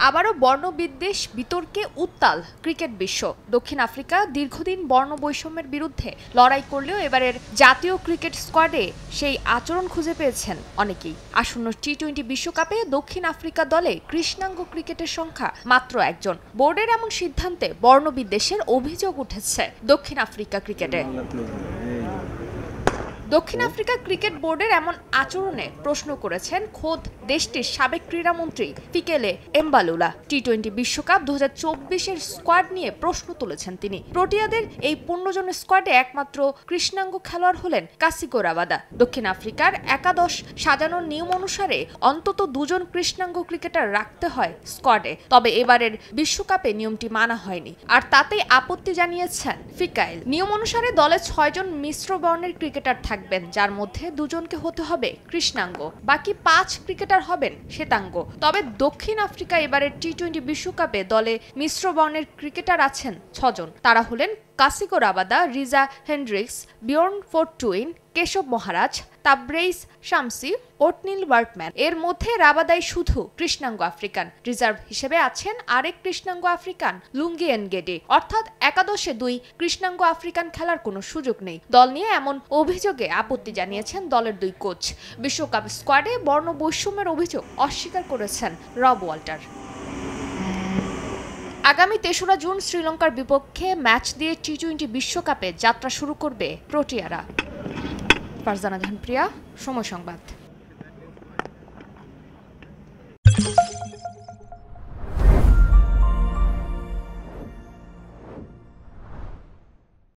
আবারও বর্ণবিদ্বেষ বিতর্কে উত্তাল ক্রিকেট বিশ্ব। দক্ষিণ আফ্রিকা দীর্ঘদিন বর্ণ বৈষম্যের বিরুদ্ধে লড়াই করলেও এবারের জাতীয় ক্রিকেট স্কোয়াডে সেই আচরণ খুঁজে পেয়েছেন অনেকেই। আসন্ন টি-20 বিশ্বকাপে দক্ষিণ আফ্রিকা দলে কৃষ্ণাঙ্গ ক্রিকেটের সংখ্যা মাত্র একজন। বোর্ডের এমন সিদ্ধান্তে বর্ণবিদ্বেষের অভিযোগ উঠেছে দক্ষিণ আফ্রিকা ক্রিকেটে। দক্ষিণ আফ্রিকা ক্রিকেট বোর্ডের এমন আচরণে প্রশ্ন করেছেন খোদ দেশটির সাবেক ক্রীড়ামন্ত্রী ফিকেলে এমবালুলা। টি-20 বিশ্বকাপ 2024-এর স্কোয়াড নিয়ে প্রশ্ন তুলেছেন তিনি। প্রোটিয়াদের এই 15 জনের স্কোয়াডে একমাত্র কৃষ্ণাঙ্গ খেলোয়াড় হলেন কাসিকো রাবাদা। দক্ষিণ আফ্রিকার একাদশ সাজানোর নিয়ম অনুসারে অন্তত 2 জন কৃষ্ণাঙ্গ ক্রিকেটার রাখতে হয় স্কোয়াডে। তবে এবারের বিশ্বকাপে নিয়মটি মানা হয়নি, আর তাতেই আপত্তি জানিয়েছেন ফিকাইল। নিয়ম অনুসারে দলে 6 জন মিশ্র বর্ণের ক্রিকেটার থাকবেন, যার মধ্যে 2 জনকে হতে হবে কৃষ্ণাঙ্গ, বাকি 5 ক্রিকেটার হবেন শ্বেতাঙ্গ। তবে দক্ষিণ আফ্রিকা এবারের টি-20 বিশ্বকাপে দলে মিশ্র বর্ণের ক্রিকেটার আছেন 6 জন। তারা হলেন Kagiso Rabada, Reeza Hendricks, Bjorn Fortuin, Keshav Maharaj, Tabraiz Shamsi, Ottneil Baartman. এর মধ্যে রাবাদাই শুধু কৃষ্ণাঙ্গ আফ্রিকান। রিজার্ভ হিসেবে আছেন আরেক কৃষ্ণাঙ্গ আফ্রিকান লুঙ্গি এনগেডে। অর্থাৎ একাদশে 2 কৃষ্ণাঙ্গ আফ্রিকান খেলার কোনো সুযোগ নেই। দল নিয়ে এমন অভিযোগে আপত্তি জানিয়েছেন দলের 2 কোচ। বিশ্বকাপ স্কোয়াডে বর্ণ বৈষম্যের অভিযোগ অস্বীকার করেছেন রব ওয়াল্টার। আগামী 3রা জুন শ্রীলঙ্কার বিপক্ষে ম্যাচ দিয়ে টি-20 বিশ্বকাপে যাত্রা শুরু করবে প্রোটিয়ারা। ফারজানা জাহান প্রিয়া, সময় সংবাদ।